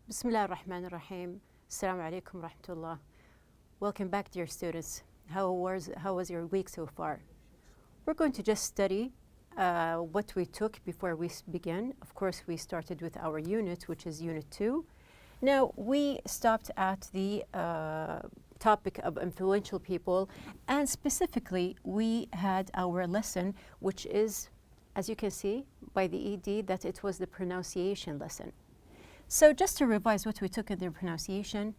Bismillah ar-Rahman ar-Rahim. Assalamu alaikum rahmatullah. Welcome back, dear students. How was your week so far? We're going to just study what we took before we begin. Of course, we started with our unit, which is Unit 2. Now, we stopped at the topic of influential people, and specifically, we had our lesson, which is, as you can see by the ED, that it was the pronunciation lesson. So just to revise what we took in the pronunciation,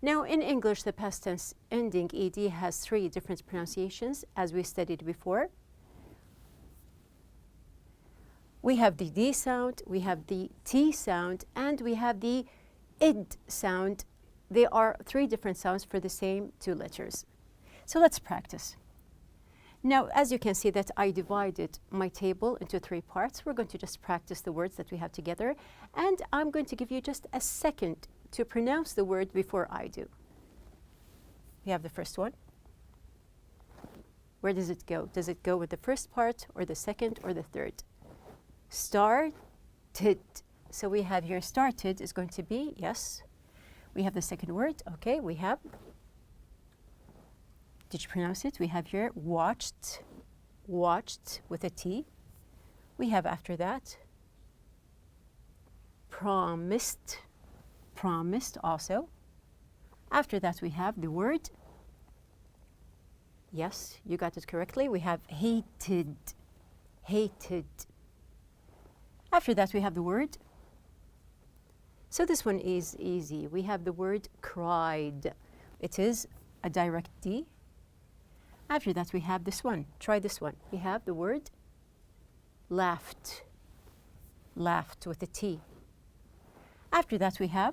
now in English, the past tense ending ED has 3 different pronunciations, as we studied before. We have the D sound, we have the T sound, and we have the id sound. They are 3 different sounds for the same 2 letters. So let's practice. Now, as you can see that I divided my table into 3 parts. We're going to just practice the words that we have together, and I'm going to give you just a second to pronounce the word before I do. We have the first one. Where does it go? Does it go with the first part, or the second, or the third? Started. So we have here started is going to be, yes. We have the second word, okay, we have. Did you pronounce it? We have here watched, watched with a T. We have after that promised, promised also. After that we have the word, yes, you got it correctly. We have hated, hated. After that we have the word, so this one is easy. We have the word cried. It is a direct D. After that we have this one. Try this one. We have the word laughed, laughed with a T. After that we have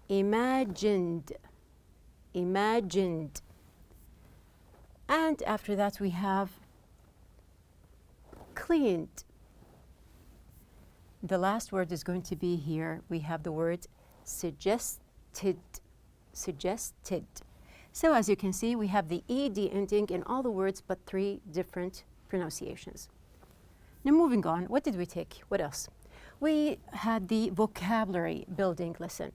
imagined, imagined. And after that we have cleaned. The last word is going to be here. We have the word suggested, suggested. So as you can see, we have the ED ending in all the words but 3 different pronunciations. Now moving on, what did we take? What else? We had the vocabulary building lesson.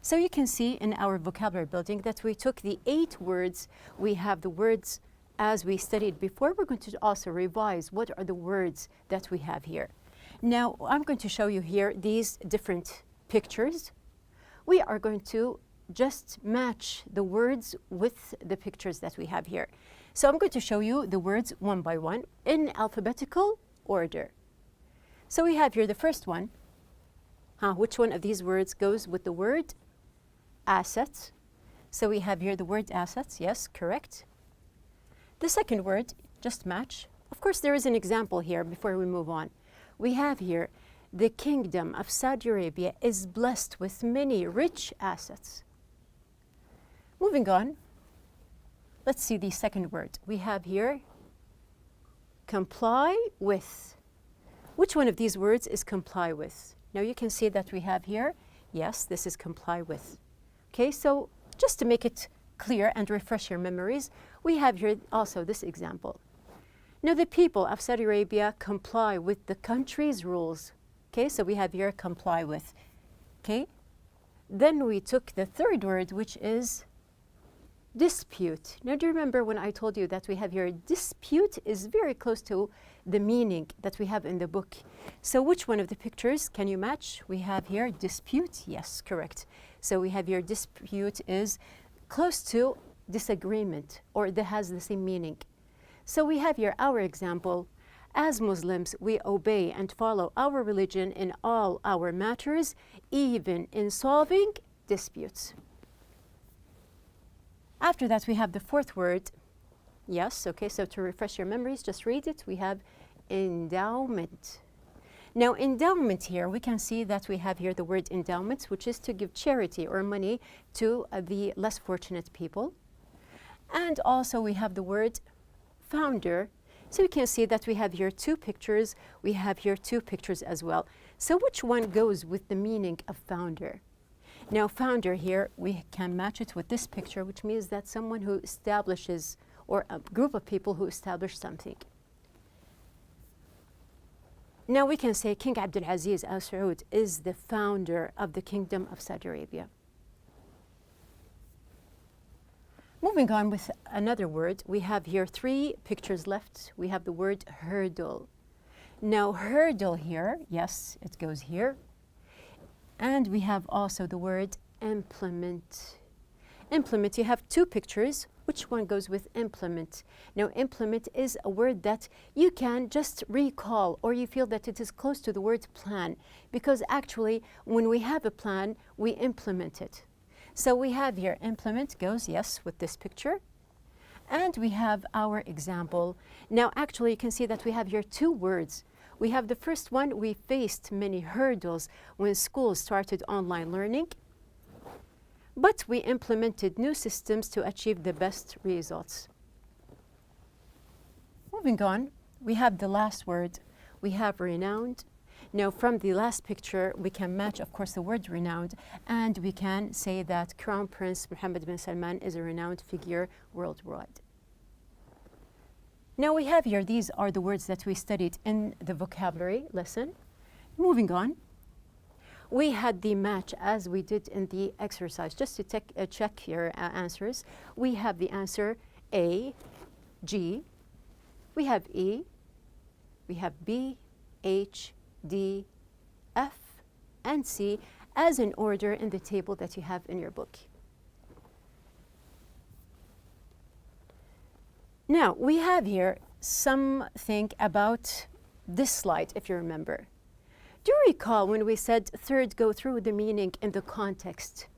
So you can see in our vocabulary building that we took the 8 words. We have the words as we studied before. We're going to also revise what are the words that we have here. Now, I'm going to show you here these different pictures. We are going to just match the words with the pictures that we have here. So I'm going to show you the words one by one in alphabetical order. So we have here the first one. Which one of these words goes with the word assets? So we have here the word assets. Yes, correct. The second word, just match. Of course, there is an example here before we move on. We have here, the kingdom of Saudi Arabia is blessed with many rich assets. Moving on, let's see the second word. We have here, comply with. Which one of these words is comply with? Now you can see that we have here, yes, this is comply with. Okay, so just to make it clear and refresh your memories, we have here also this example. Now, the people of Saudi Arabia comply with the country's rules. Okay, so we have here comply with. Okay, then we took the third word, which is dispute. Now, do you remember when I told you that we have here dispute is very close to the meaning that we have in the book. So which one of the pictures can you match? We have here dispute. Yes, correct. So we have here dispute is close to disagreement, or that has the same meaning. So we have here our example. As Muslims, we obey and follow our religion in all our matters, even in solving disputes. After that, we have the fourth word. Yes, okay, so to refresh your memories, just read it. We have endowment. Now, endowment here, we can see that we have here the word endowment, which is to give charity or money to the less fortunate people. And also we have the word founder. So we can see that we have here 2 pictures. We have here 2 pictures as well. So which one goes with the meaning of founder? Now, founder here, we can match it with this picture, which means that someone who establishes, or a group of people who establish something. Now we can say King Abdulaziz Al Saud is the founder of the Kingdom of Saudi Arabia. Moving on with another word, we have here 3 pictures left. We have the word hurdle. Now hurdle here, yes, it goes here. And we have also the word implement. Implement, you have 2 pictures. Which one goes with implement? Now implement is a word that you can just recall, or you feel that it is close to the word plan, because actually when we have a plan, we implement it. So we have here implement goes, yes, with this picture. And we have our example. Now actually you can see that we have here 2 words. We have the first one, we faced many hurdles when schools started online learning, but we implemented new systems to achieve the best results. Moving on, we have the last word. We have renowned. Now from the last picture, we can match, of course, the word renowned, and we can say that Crown Prince Mohammed bin Salman is a renowned figure worldwide. Now we have here, these are the words that we studied in the vocabulary lesson. Moving on, we had the match as we did in the exercise. Just to check your answers, we have the answer A, G, we have E, we have B, H, D, F, and C as in order in the table that you have in your book. Now, we have here something about this slide, if you remember. Do you recall when we said third, go through the meaning in the context?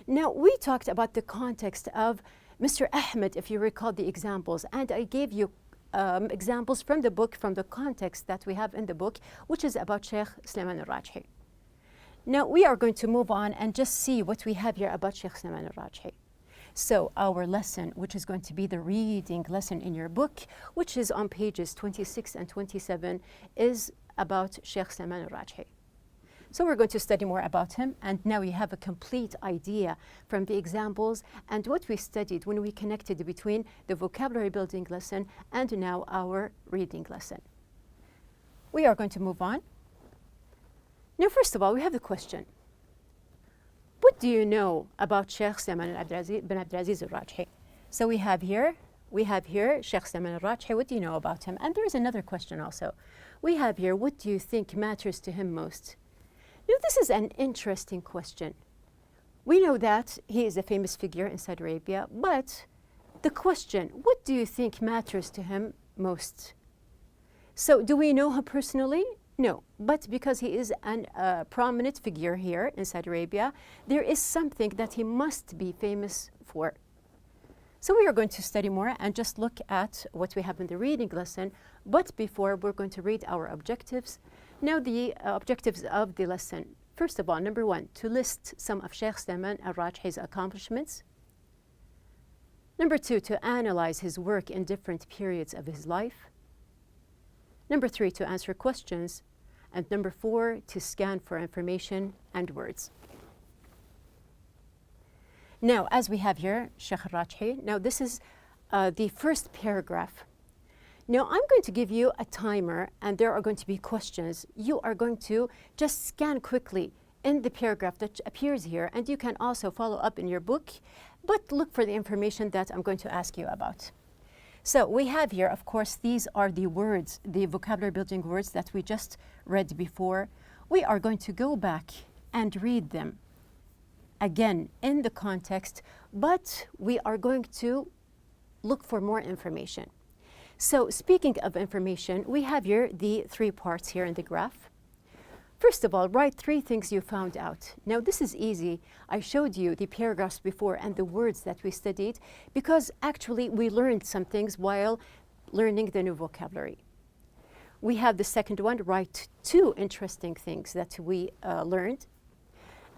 Now, we talked about the context of Mr. Ahmed, if you recall the examples, and I gave you examples from the book, from the context that we have in the book, which is about Sheikh Sulaiman al-Rajhi. Now, we are going to move on and just see what we have here about Sheikh Sulaiman al-Rajhi. So our lesson, which is going to be the reading lesson in your book, which is on pages 26 and 27, is about Sheikh Sulaiman al-Rajhi. So we're going to study more about him, and now you have a complete idea from the examples and what we studied when we connected between the vocabulary building lesson and now our reading lesson. We are going to move on. Now, first of all, we have the question. What do you know about Sheikh Sulaiman bin Abdulaziz al-Rajhi? So we have here Sheikh Sulaiman al-Rajhi. What do you know about him? And there is another question also. We have here, what do you think matters to him most? Now, this is an interesting question. We know that he is a famous figure in Saudi Arabia, but the question, what do you think matters to him most? So do we know him personally? No, but because he is a prominent figure here in Saudi Arabia, there is something that he must be famous for. So we are going to study more and just look at what we have in the reading lesson, but before we're going to read our objectives. Now the objectives of the lesson. First of all, number 1, to list some of Sheikh Sulaiman al-Rajhi's accomplishments. Number 2, to analyze his work in different periods of his life. Number 3, to answer questions. And number 4, to scan for information and words. Now, as we have here, Sheikh al-Rajhi, now this is the first paragraph. Now, I'm going to give you a timer, and there are going to be questions. You are going to just scan quickly in the paragraph that appears here, and you can also follow up in your book, but look for the information that I'm going to ask you about. So we have here, of course, these are the words, the vocabulary building words that we just read before. We are going to go back and read them again in the context, but we are going to look for more information. So speaking of information, we have here the 3 parts here in the graph. First of all, write 3 things you found out. Now, this is easy. I showed you the paragraphs before and the words that we studied because actually we learned some things while learning the new vocabulary. We have the second one, write 2 interesting things that we learned.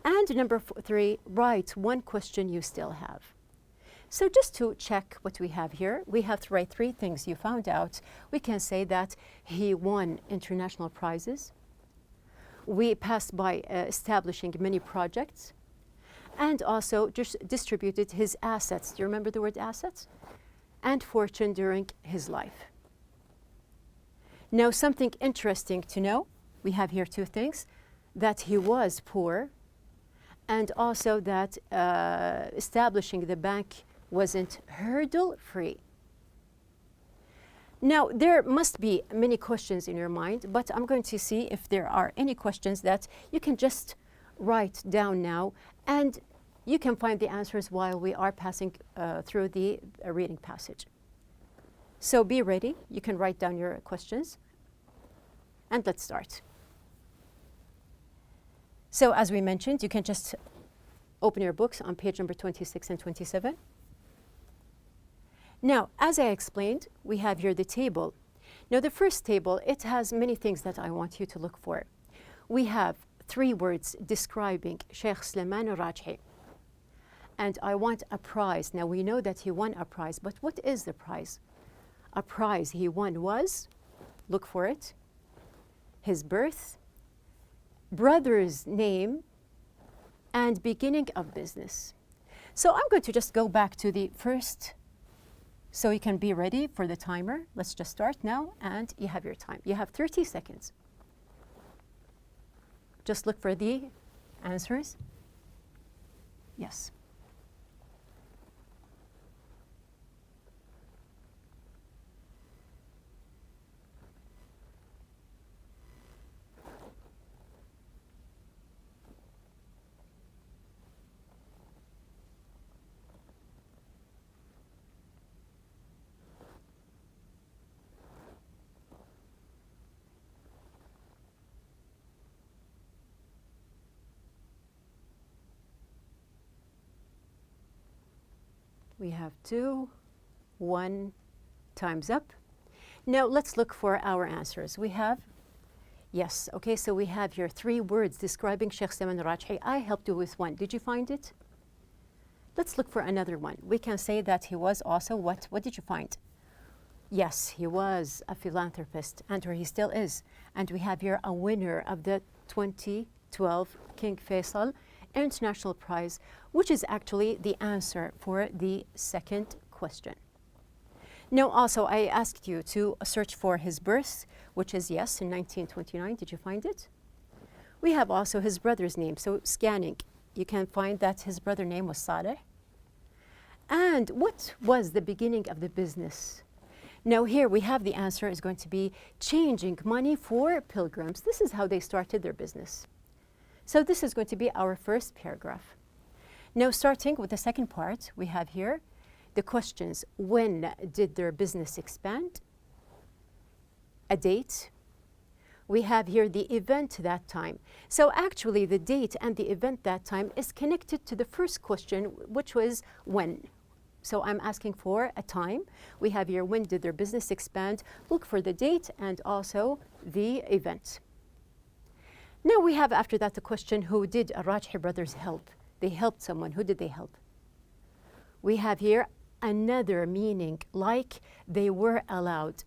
And number 3, write 1 question you still have. So just to check what we have here, we have to write 3 things you found out. We can say that he won international prizes. We passed by establishing many projects and also just distributed his assets. Do you remember the word assets? And fortune during his life. Now, something interesting to know, we have here two things, that he was poor, and also that establishing the bank wasn't hurdle-free. Now, there must be many questions in your mind, but I'm going to see if there are any questions that you can just write down now, and you can find the answers while we are passing through the reading passage. So be ready. You can write down your questions, and let's start. So as we mentioned, you can just open your books on page number 26 and 27. Now, as I explained, we have here the table. Now, the first table, it has many things that I want you to look for. We have 3 words describing Sheikh Sulaiman al-Rajhi. And I want a prize. Now, we know that he won a prize, but what is the prize? A prize he won was, look for it, his birth, brother's name, and beginning of business. So I'm going to just go back to the first, so you can be ready for the timer. Let's just start now, and you have your time. You have 30 seconds. Just look for the answers. Yes. We have 2, 1, time's up. Now let's look for our answers. We have, yes, okay, so we have here 3 words describing Sheikh Sulaiman al-Rajhi. I helped you with 1. Did you find it? Let's look for another one. We can say that he was also what? What did you find? Yes, he was a philanthropist, and he still is. And we have here a winner of the 2012 King Faisal International Prize, which is actually the answer for the second question. Now, also, I asked you to search for his birth, which is, yes, in 1929. Did you find it? We have also his brother's name. So scanning, you can find that his brother's name was Saleh. And what was the beginning of the business? Now, here we have the answer is going to be changing money for pilgrims. This is how they started their business. So this is going to be our first paragraph. Now, starting with the second part, we have here the questions. When did their business expand? A date. We have here the event that time. So actually, the date and the event that time is connected to the first question, which was when. So I'm asking for a time. We have here, when did their business expand? Look for the date and also the event. Now we have after that the question, who did Rajhi brothers help? They helped someone. Who did they help? We have here another meaning, like they were allowed.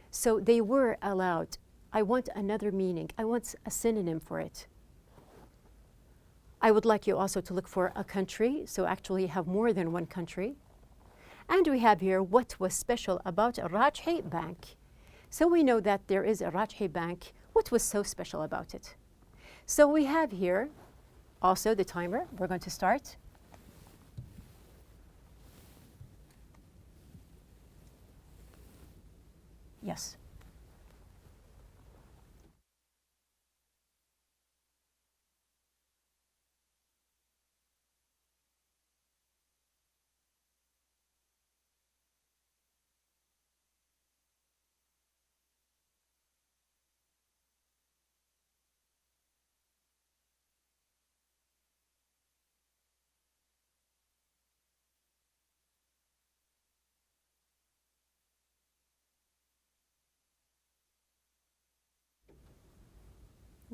So they were allowed. I want another meaning. I want a synonym for it. I would like you also to look for a country. So actually you have more than one country. And we have here what was special about a Rajhi bank. So we know that there is a Rajhi bank. What was so special about it? So we have here also the timer. We're going to start. Yes.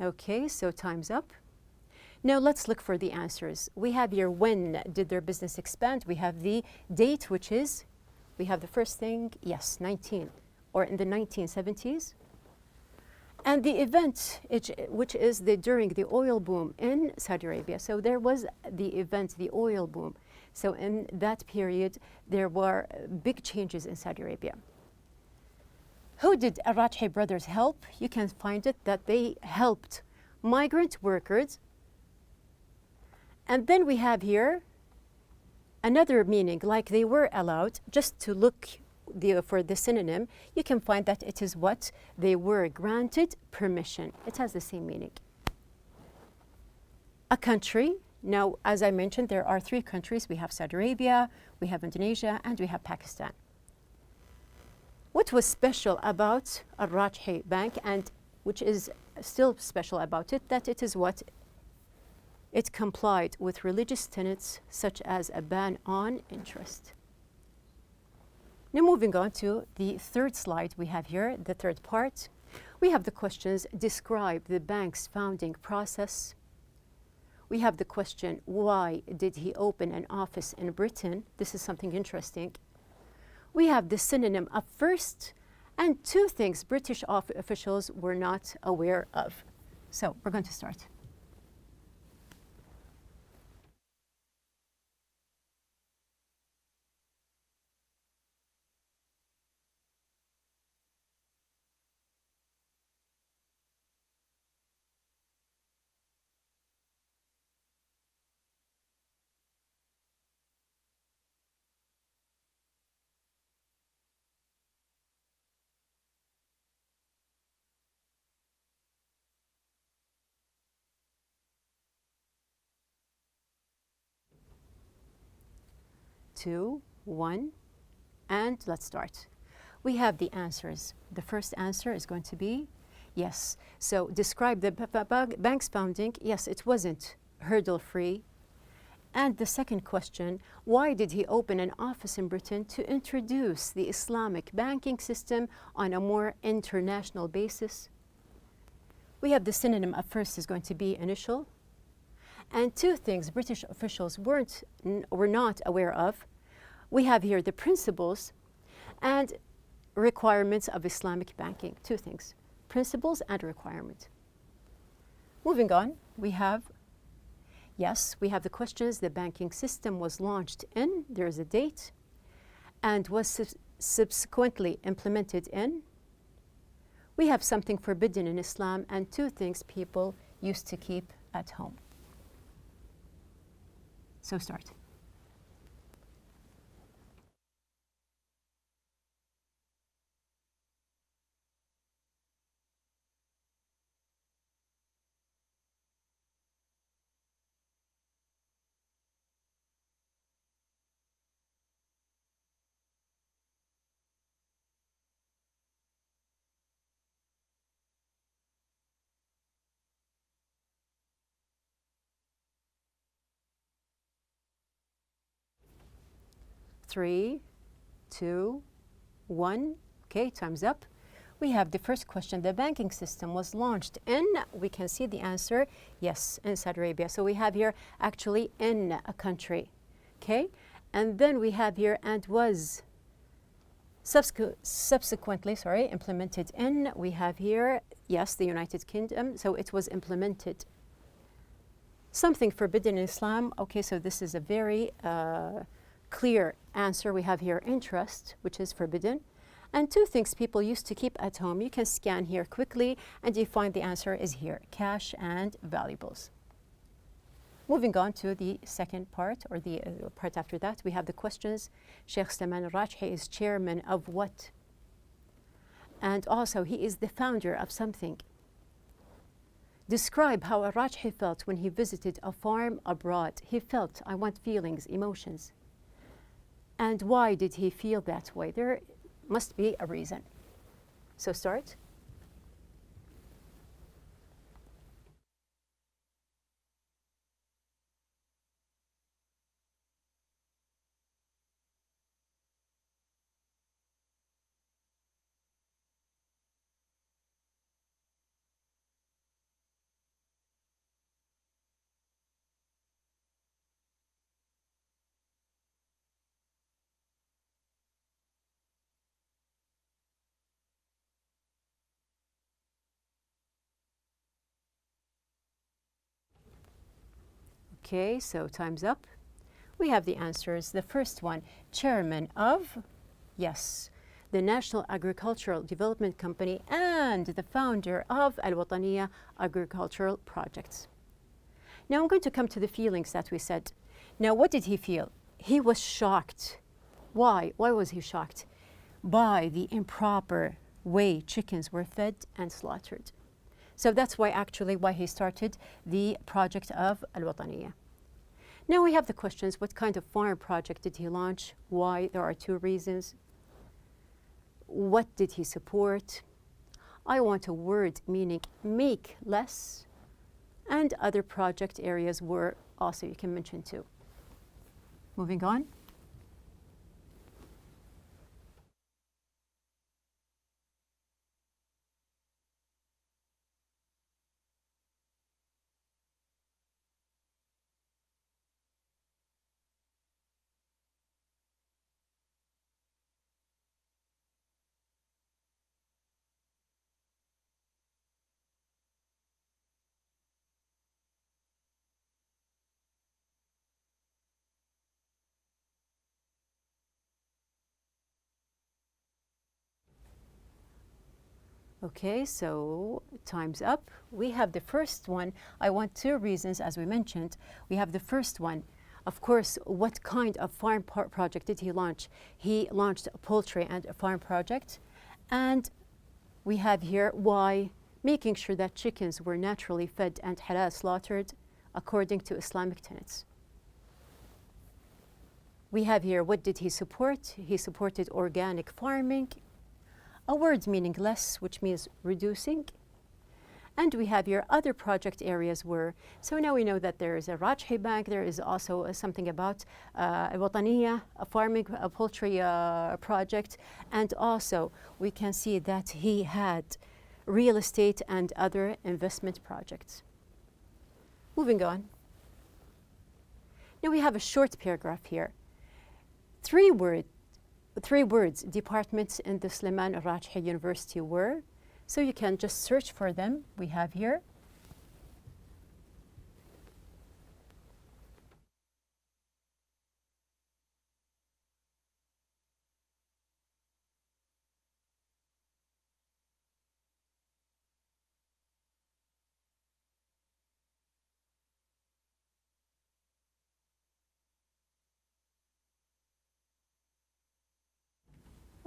Okay, so time's up. Now let's look for the answers. We have here, when did their business expand? We have the date, which is, we have the first thing, yes, 19, or in the 1970s. And the event, which is during the oil boom in Saudi Arabia. So there was the event, the oil boom. So in that period, there were big changes in Saudi Arabia. Who did Arrajhi brothers help? You can find it that they helped migrant workers. And then we have here another meaning, like they were allowed. Just to look for the synonym, you can find that it is what? They were granted permission. It has the same meaning. A country. Now, as I mentioned, there are 3 countries. We have Saudi Arabia, we have Indonesia, and we have Pakistan. What was special about Al-Rajhi Bank, and which is still special about it, that it is what? It complied with religious tenets such as a ban on interest. Now moving on to the third slide we have here, the third part. We have the questions, describe the bank's founding process. We have the question, why did he open an office in Britain? This is something interesting. We have the synonym of first, and 2 things British officials were not aware of. So we're going to start. Two, one, and let's start. We have the answers. The first answer is going to be yes. So describe the bank's founding. Yes, it wasn't hurdle-free. And the second question, why did he open an office in Britain? To introduce the Islamic banking system on a more international basis. We have the synonym of first is going to be initial. And 2 things British officials were not aware of. We have here the principles and requirements of Islamic banking. 2 things, principles and requirement. Moving on, we have the questions. The banking system was launched in, there is a date, and was subsequently implemented in. We have something forbidden in Islam, and 2 things people used to keep at home. So start. Three, two, one. Okay, time's up. We have the first question. The banking system was launched in, we can see the answer, yes, in Saudi Arabia. So we have here actually in a country. Okay, and then we have here and was subsequently implemented in. We have here, yes, the United Kingdom. So it was implemented. Something forbidden in Islam. Okay, so this is a very clear answer. We have here interest, which is forbidden. And 2 things people used to keep at home. You can scan here quickly and you find the answer is here, cash and valuables. Moving on to the second part, or the part after that, we have the questions. Sheikh Salman al-Rajhi is chairman of what? And also he is the founder of something. Describe how al-Rajhi felt when he visited a farm abroad. He felt, I want feelings, emotions. And why did he feel that way? There must be a reason. So start. Okay, so time's up. We have the answers. The first one, chairman of, yes. the National Agricultural Development Company and the founder of الوطنية Agricultural Projects. Now I'm going to come to the feelings that we said. Now what did he feel? He was shocked. Why? Why was he shocked? By the improper way chickens were fed and slaughtered. So that's why he started the project of الوطنية. Now we have the questions. What kind of farm project did he launch? Why? There are two reasons. What did he support? I want a word meaning make less, and other project areas were also you can mention too. Moving on. Okay, so time's up. We have the first one. I want two reasons, as we mentioned. We have the first one. Of course, what kind of farm project did he launch? He launched a poultry and a farm project. And we have here why, making sure that chickens were naturally fed and halal slaughtered according to Islamic tenets. We have here what did he support? He supported organic farming. A word meaning less, which means reducing. And we have here other project areas were, so now we know that there is a Rajhi Bank, there is also something about الوطنية, a farming, a poultry project, and also we can see that he had real estate and other investment projects. Moving on. Now we have a short paragraph here. Three words departments in the Sulaiman al-Rajhi University were, so you can just search for them. We have here.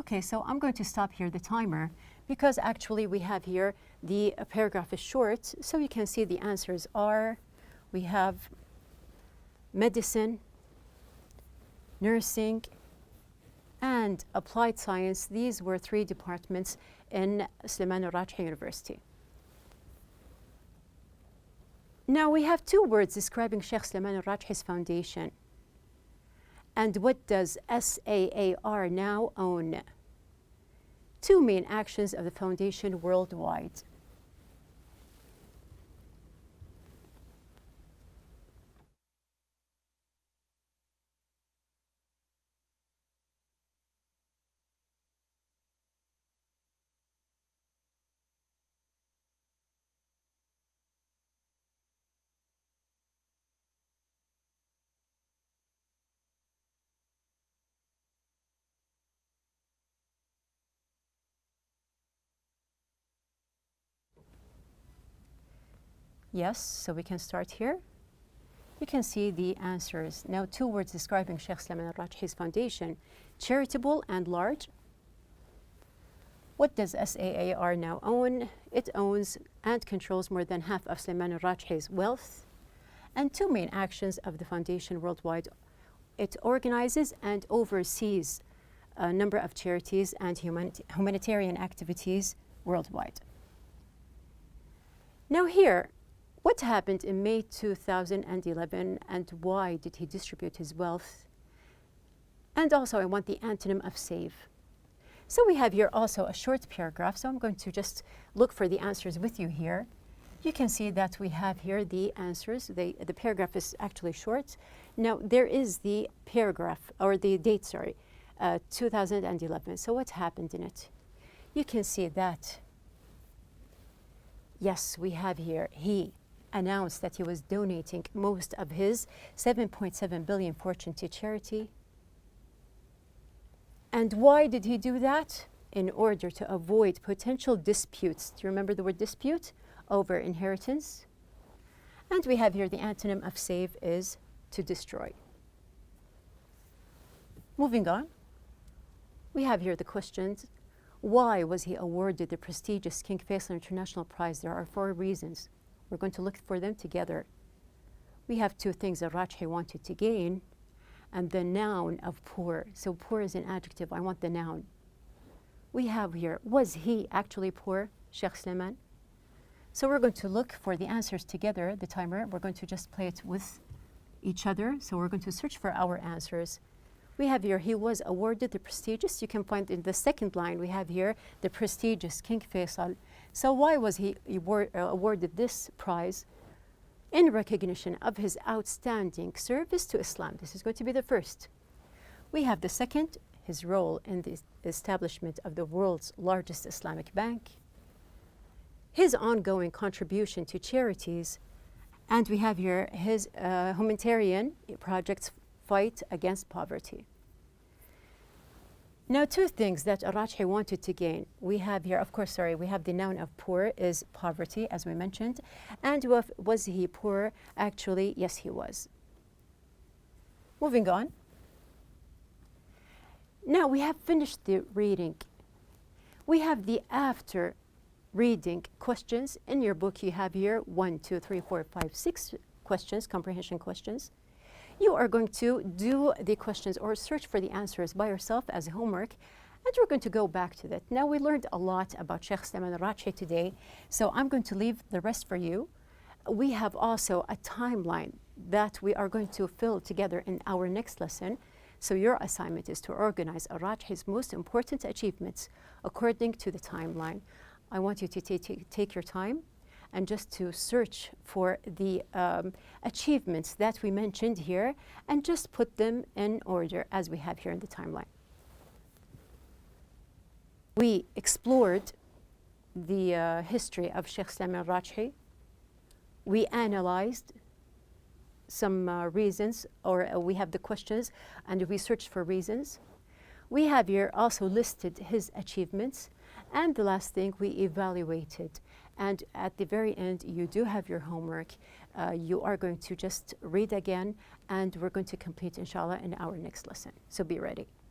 Okay, so I'm going to stop here the timer because actually we have here the paragraph is short, so you can see the answers are, we have medicine, nursing, and applied science. These were three departments in Sulaiman al-Rajhi University. Now we have two words describing Sheikh Sulaiman al-Rajhi's foundation. And what does SAAR now own? Two main actions of the foundation worldwide. Yes, so we can start here. You can see the answers. Now, two words describing Sheikh Sulaiman al-Rajhi's foundation, charitable and large. What does SAAR now own? It owns and controls more than half of Sulaiman al-Rajhi's wealth. And two main actions of the foundation worldwide. It organizes and oversees a number of charities and humanitarian activities worldwide. Now here, what happened in May 2011 and why did he distribute his wealth? And also I want the antonym of save. So we have here also a short paragraph, so I'm going to just look for the answers with you here. You can see that we have here the answers. The paragraph is actually short. Now there is the paragraph, or the date, sorry, 2011. So what happened in it? You can see that, yes, we have here, he announced that he was donating most of his 7.7 billion fortune to charity. And why did he do that? in order to avoid potential disputes. Do you remember the word dispute? Over inheritance. And we have here the antonym of save is to destroy. Moving on, we have here the questions. Why was he awarded the prestigious King Faisal International Prize? There are 4 reasons. We're going to look for them together. We have 2 things that Rajhi wanted to gain, and the noun of poor. So poor is an adjective. I want the noun. We have here, was he actually poor, Sheikh Sulaiman? So we're going to look for the answers together, the timer. We're going to just play it with each other. So we're going to search for our answers. We have here, he was awarded the prestigious. You can find in the second line, we have here the prestigious King Faisal. So why was he awarded this prize? In recognition of his outstanding service to Islam. This is going to be the first. We have the second, his role in the establishment of the world's largest Islamic bank, his ongoing contribution to charities, and we have here his humanitarian projects fight against poverty. Now, 2 things that Rajhi wanted to gain. We have here, of course, we have the noun of poor is poverty, as we mentioned. And was he poor? Actually, yes, he was. Moving on. Now, we have finished the reading. We have the after reading questions. In your book, you have here 1, 2, 3, 4, 5, 6 questions, comprehension questions. You are going to do the questions or search for the answers by yourself as homework, and we're going to go back to that. Now, we learned a lot about Sheikh Sulaiman Rajhi today, so I'm going to leave the rest for you. We have also a timeline that we are going to fill together in our next lesson. So your assignment is to organize Rajhi's most important achievements according to the timeline. I want you to take your time and just to search for the achievements that we mentioned here and just put them in order as we have here in the timeline. We explored the history of Sheikh Sulaiman Rajhi. We analyzed some reasons, or we have the questions and we searched for reasons. We have here also listed his achievements. And the last thing, we evaluated. And at the very end, you do have your homework. You are going to just read again, and we're going to complete, inshallah, in our next lesson. So be ready.